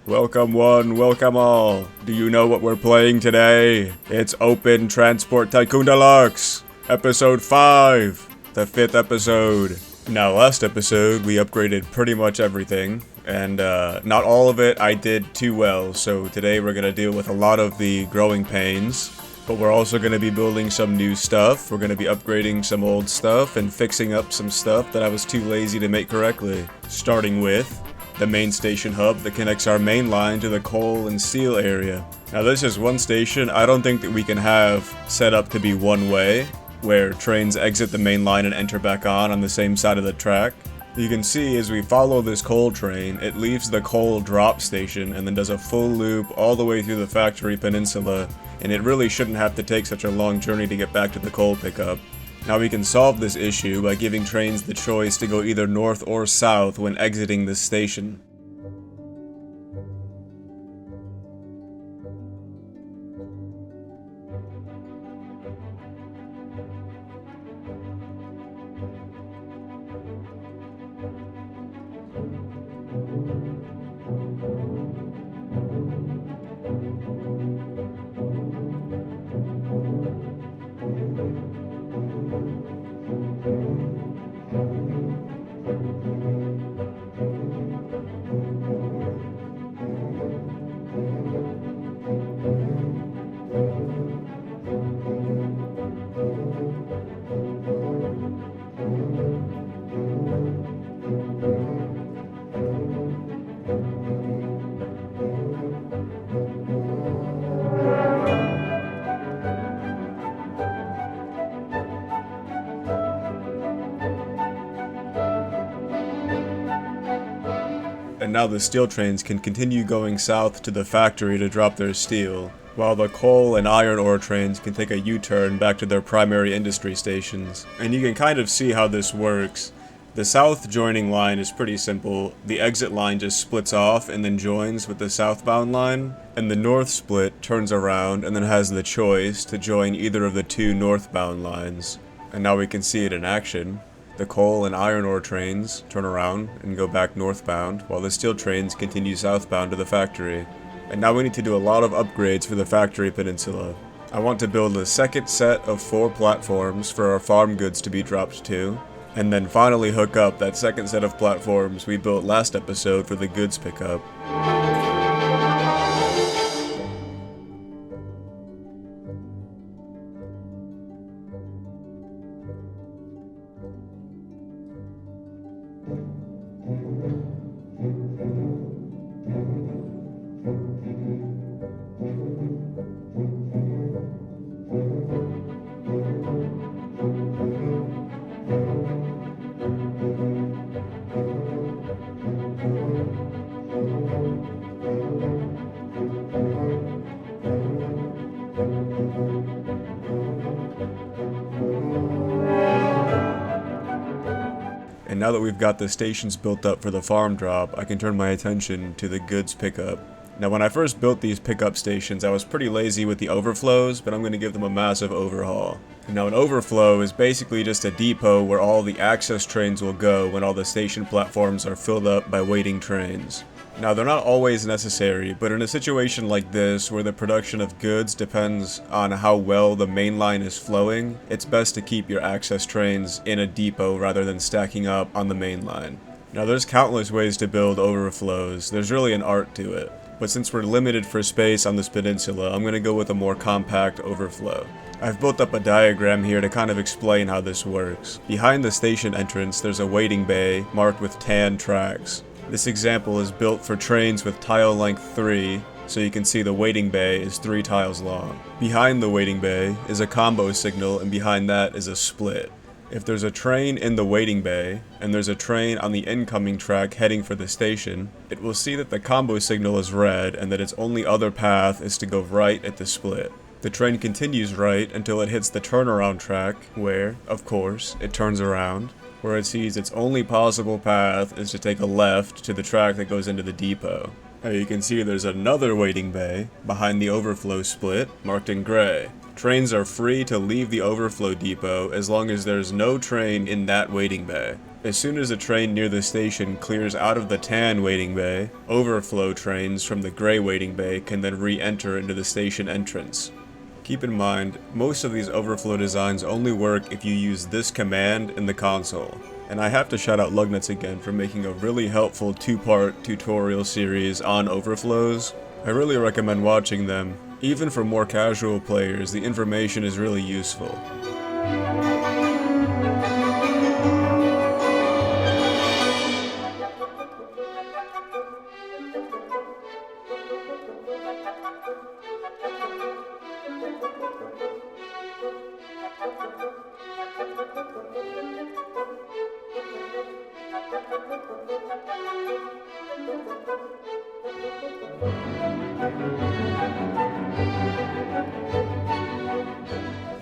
Welcome one, welcome all. Do you know what we're playing today? It's Open Transport Tycoon Deluxe, Episode 5, the 5th episode. Now, last episode, we upgraded pretty much everything, and not all of it I did too well, so today we're gonna deal with a lot of the growing pains, but we're also gonna be building some new stuff. We're gonna be upgrading some old stuff and fixing up some stuff that I was too lazy to make correctly. Starting with the main station hub that connects our main line to the coal and steel area. Now this is one station I don't think that we can have set up to be one way, where trains exit the main line and enter back on the same side of the track. You can see as we follow this coal train, it leaves the coal drop station and then does a full loop all the way through the factory peninsula, and it really shouldn't have to take such a long journey to get back to the coal pickup. Now we can solve this issue by giving trains the choice to go either north or south when exiting this station. And now the steel trains can continue going south to the factory to drop their steel, while the coal and iron ore trains can take a U-turn back to their primary industry stations. And you can kind of see how this works. The south joining line is pretty simple. The exit line just splits off and then joins with the southbound line, and the north split turns around and then has the choice to join either of the two northbound lines. And now we can see it in action. The coal and iron ore trains turn around and go back northbound, while the steel trains continue southbound to the factory. And now we need to do a lot of upgrades for the factory peninsula. I want to build a second set of 4 platforms for our farm goods to be dropped to, and then finally hook up that second set of platforms we built last episode for the goods pickup. And now that we've got the stations built up for the farm drop, I can turn my attention to the goods pickup. Now when I first built these pickup stations, I was pretty lazy with the overflows, but I'm going to give them a massive overhaul. Now an overflow is basically just a depot where all the access trains will go when all the station platforms are filled up by waiting trains. Now they're not always necessary, but in a situation like this where the production of goods depends on how well the main line is flowing, it's best to keep your access trains in a depot rather than stacking up on the main line. Now there's countless ways to build overflows, there's really an art to it, but since we're limited for space on this peninsula, I'm going to go with a more compact overflow. I've built up a diagram here to kind of explain how this works. Behind the station entrance there's a waiting bay marked with tan tracks. This example is built for trains with tile length 3, so you can see the waiting bay is 3 tiles long. Behind the waiting bay is a combo signal, and behind that is a split. If there's a train in the waiting bay, and there's a train on the incoming track heading for the station, it will see that the combo signal is red and that its only other path is to go right at the split. The train continues right until it hits the turnaround track, where, of course, it turns around, where it sees its only possible path is to take a left to the track that goes into the depot. Now you can see there's another waiting bay behind the overflow split, marked in gray. Trains are free to leave the overflow depot as long as there's no train in that waiting bay. As soon as a train near the station clears out of the tan waiting bay, overflow trains from the gray waiting bay can then re-enter into the station entrance. Keep in mind, most of these overflow designs only work if you use this command in the console. And I have to shout out Lugnuts again for making a really helpful 2-part tutorial series on overflows. I really recommend watching them. Even for more casual players, the information is really useful.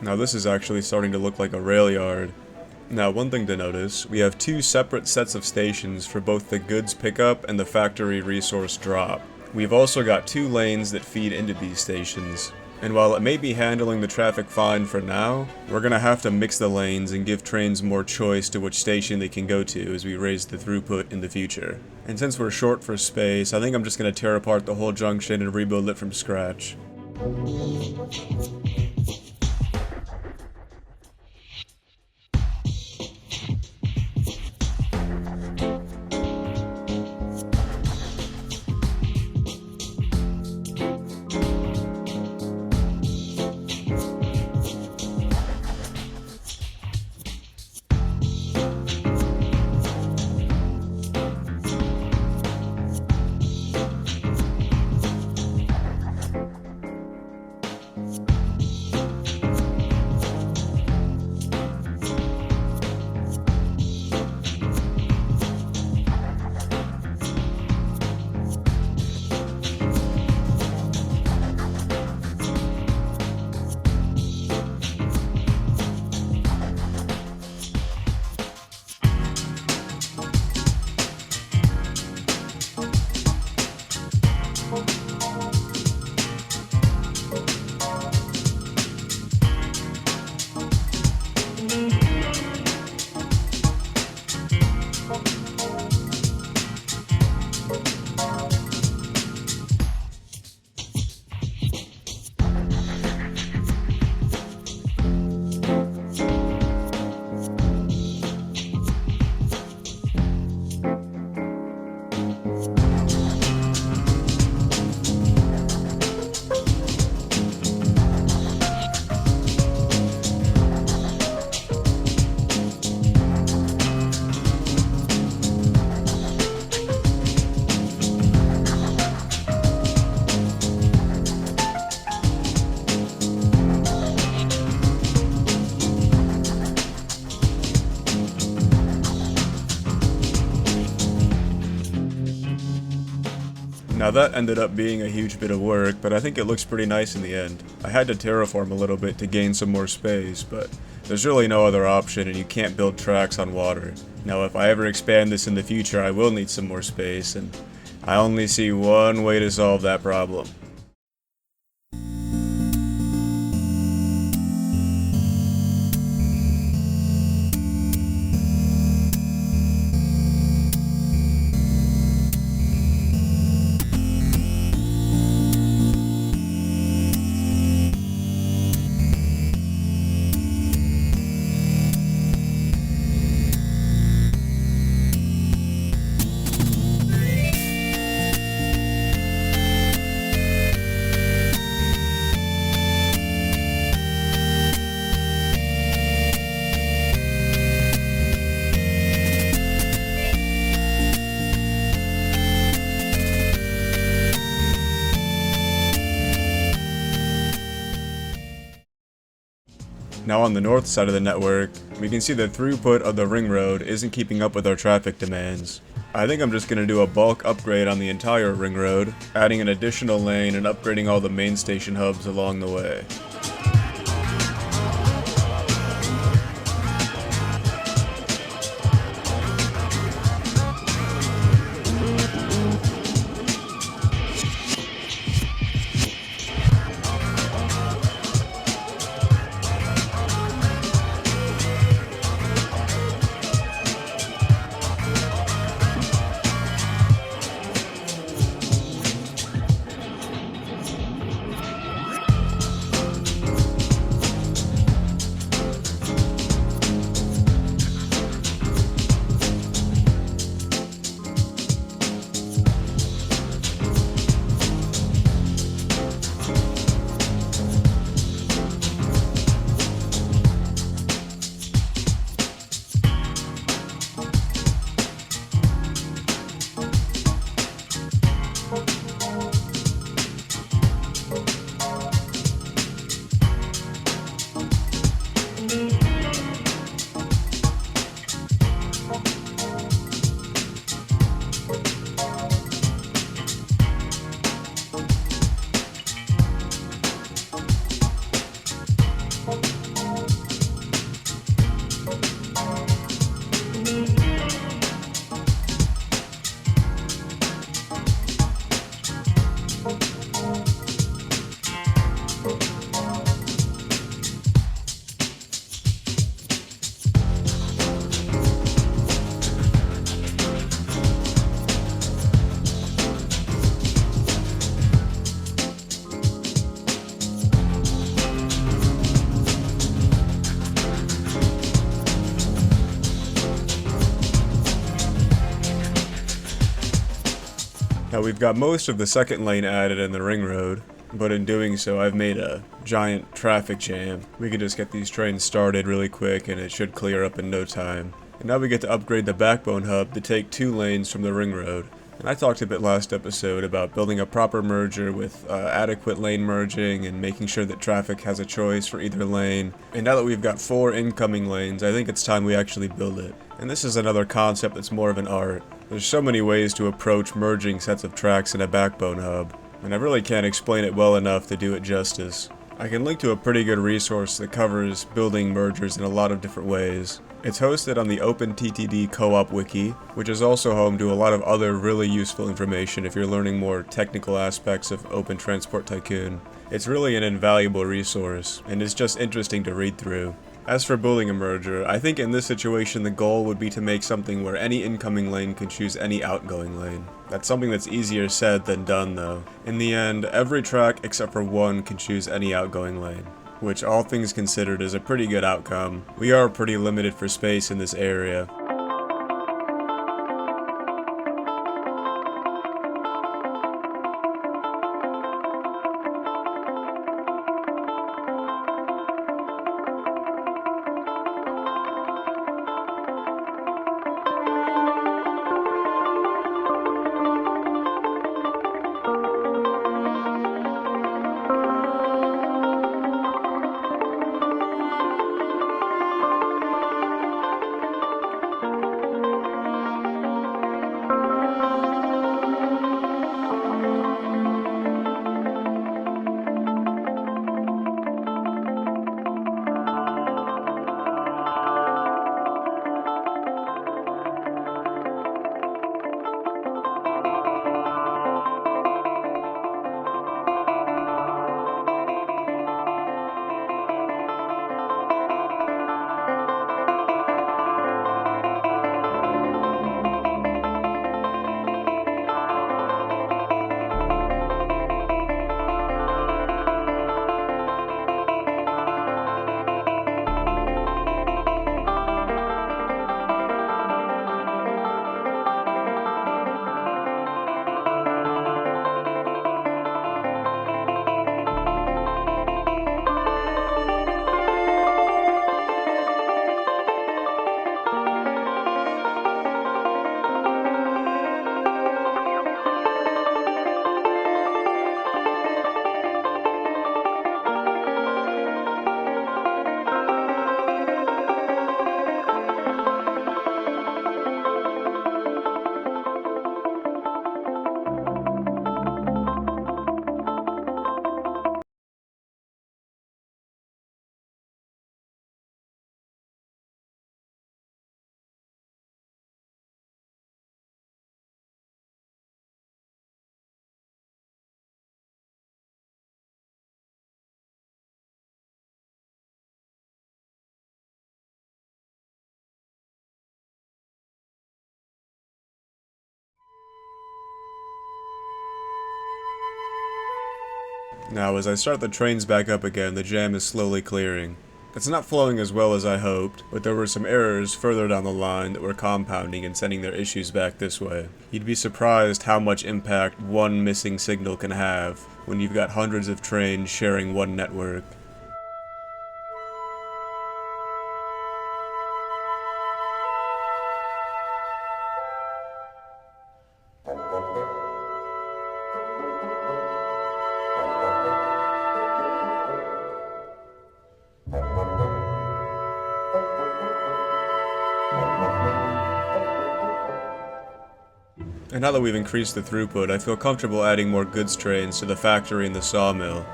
Now this is actually starting to look like a rail yard. Now one thing to notice, we have 2 separate sets of stations for both the goods pickup and the factory resource drop. We've also got 2 lanes that feed into these stations. And while it may be handling the traffic fine for now, we're gonna have to mix the lanes and give trains more choice to which station they can go to as we raise the throughput in the future. And since we're short for space, I think I'm just gonna tear apart the whole junction and rebuild it from scratch. Now that ended up being a huge bit of work, but I think it looks pretty nice in the end. I had to terraform a little bit to gain some more space, but there's really no other option and you can't build tracks on water. Now if I ever expand this in the future, I will need some more space, and I only see one way to solve that problem. Now on the north side of the network, we can see the throughput of the ring road isn't keeping up with our traffic demands. I think I'm just going to do a bulk upgrade on the entire ring road, adding an additional lane and upgrading all the main station hubs along the way. we've got most of the second lane added in the ring road, but in doing so I've made a giant traffic jam. We can just get these trains started really quick and it should clear up in no time. And now we get to upgrade the backbone hub to take 2 lanes from the ring road. And I talked a bit last episode about building a proper merger with adequate lane merging and making sure that traffic has a choice for either lane. And now that we've got 4 incoming lanes, I think it's time we actually build it. And this is another concept that's more of an art. There's so many ways to approach merging sets of tracks in a backbone hub, and I really can't explain it well enough to do it justice. I can link to a pretty good resource that covers building mergers in a lot of different ways. It's hosted on the OpenTTD co-op wiki, which is also home to a lot of other really useful information if you're learning more technical aspects of Open Transport Tycoon. It's really an invaluable resource, and it's just interesting to read through. As for building a merger, I think in this situation the goal would be to make something where any incoming lane can choose any outgoing lane. That's something that's easier said than done though. In the end, every track except for one can choose any outgoing lane, which all things considered is a pretty good outcome. We are pretty limited for space in this area. Now, as I start the trains back up again, the jam is slowly clearing. It's not flowing as well as I hoped, but there were some errors further down the line that were compounding and sending their issues back this way. You'd be surprised how much impact one missing signal can have when you've got hundreds of trains sharing one network. And now that we've increased the throughput, I feel comfortable adding more goods trains to the factory and the sawmill.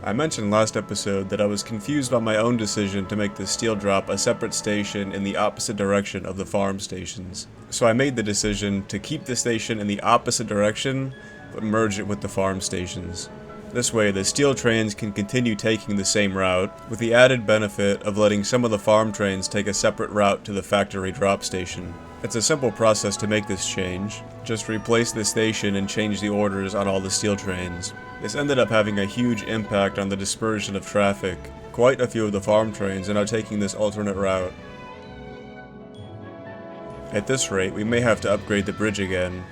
I mentioned last episode that I was confused by my own decision to make the steel drop a separate station in the opposite direction of the farm stations. So I made the decision to keep the station in the opposite direction, but merge it with the farm stations. This way, the steel trains can continue taking the same route, with the added benefit of letting some of the farm trains take a separate route to the factory drop station. It's a simple process to make this change. Just replace the station and change the orders on all the steel trains. This ended up having a huge impact on the dispersion of traffic. Quite a few of the farm trains are now taking this alternate route. At this rate, we may have to upgrade the bridge again.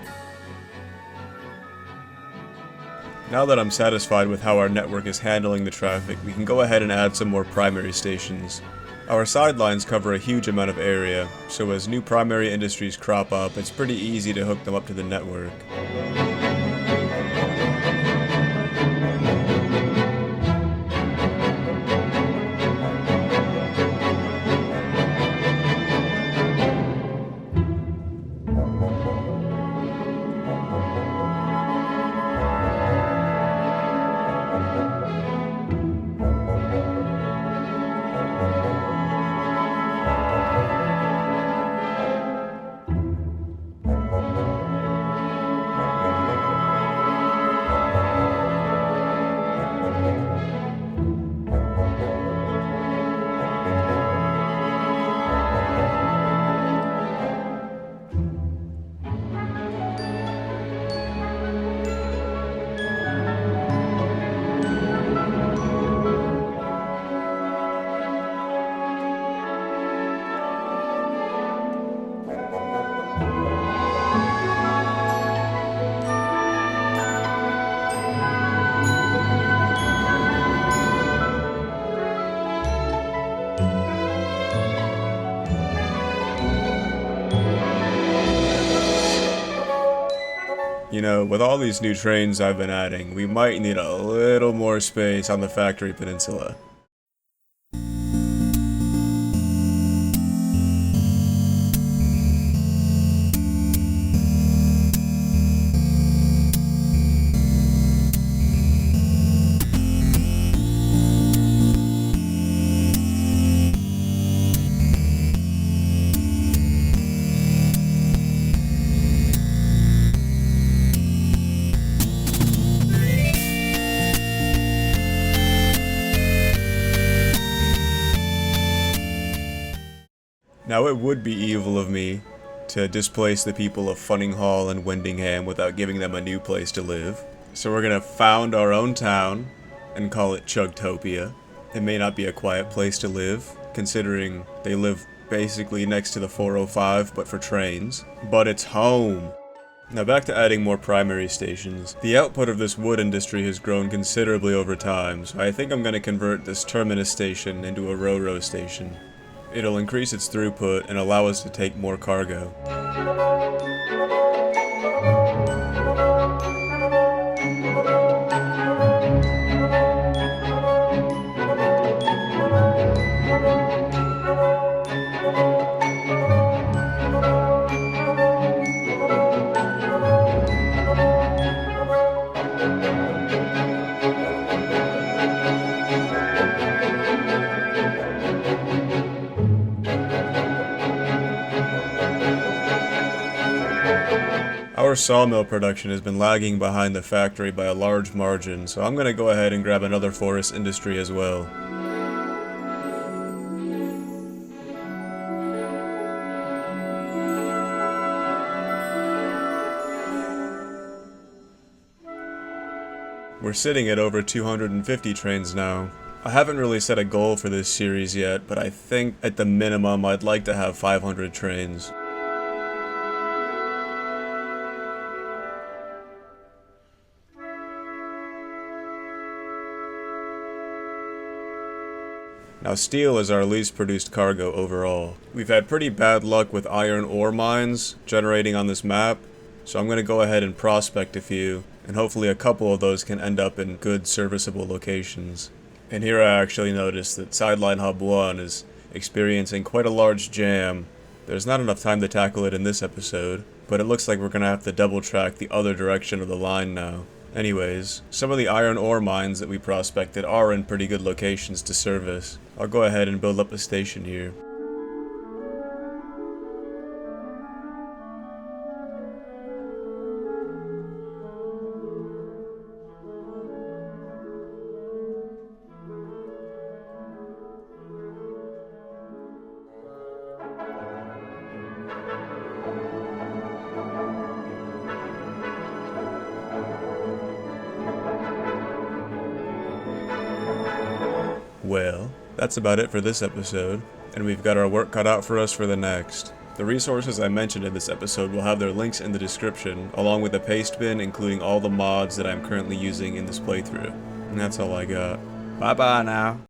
Now that I'm satisfied with how our network is handling the traffic, we can go ahead and add some more primary stations. Our sidelines cover a huge amount of area, so as new primary industries crop up, it's pretty easy to hook them up to the network. You know, with all these new trains I've been adding, we might need a little more space on the factory peninsula. Now it would be evil of me to displace the people of Funningwell and Wendingham without giving them a new place to live. So we're gonna found our own town and call it CHUGTOPIA. It may not be a quiet place to live, considering they live basically next to the 405 but for trains. But it's home! Now back to adding more primary stations. The output of this wood industry has grown considerably over time, so I think I'm gonna convert this terminus station into a ro-ro station. It'll increase its throughput and allow us to take more cargo. Our sawmill production has been lagging behind the factory by a large margin, so I'm going to go ahead and grab another forest industry as well. We're sitting at over 250 trains now. I haven't really set a goal for this series yet, but I think at the minimum I'd like to have 500 trains. Now steel is our least produced cargo overall. We've had pretty bad luck with iron ore mines generating on this map, so I'm going to go ahead and prospect a few, and hopefully a couple of those can end up in good serviceable locations. And here I actually noticed that Sideline Hub 1 is experiencing quite a large jam. There's not enough time to tackle it in this episode, but it looks like we're going to have to double track the other direction of the line now. Anyways, some of the iron ore mines that we prospected are in pretty good locations to service. I'll go ahead and build up a station here. Well, that's about it for this episode, and we've got our work cut out for us for the next. The resources I mentioned in this episode will have their links in the description, along with a paste bin including all the mods that I'm currently using in this playthrough. And that's all I got. Bye bye now.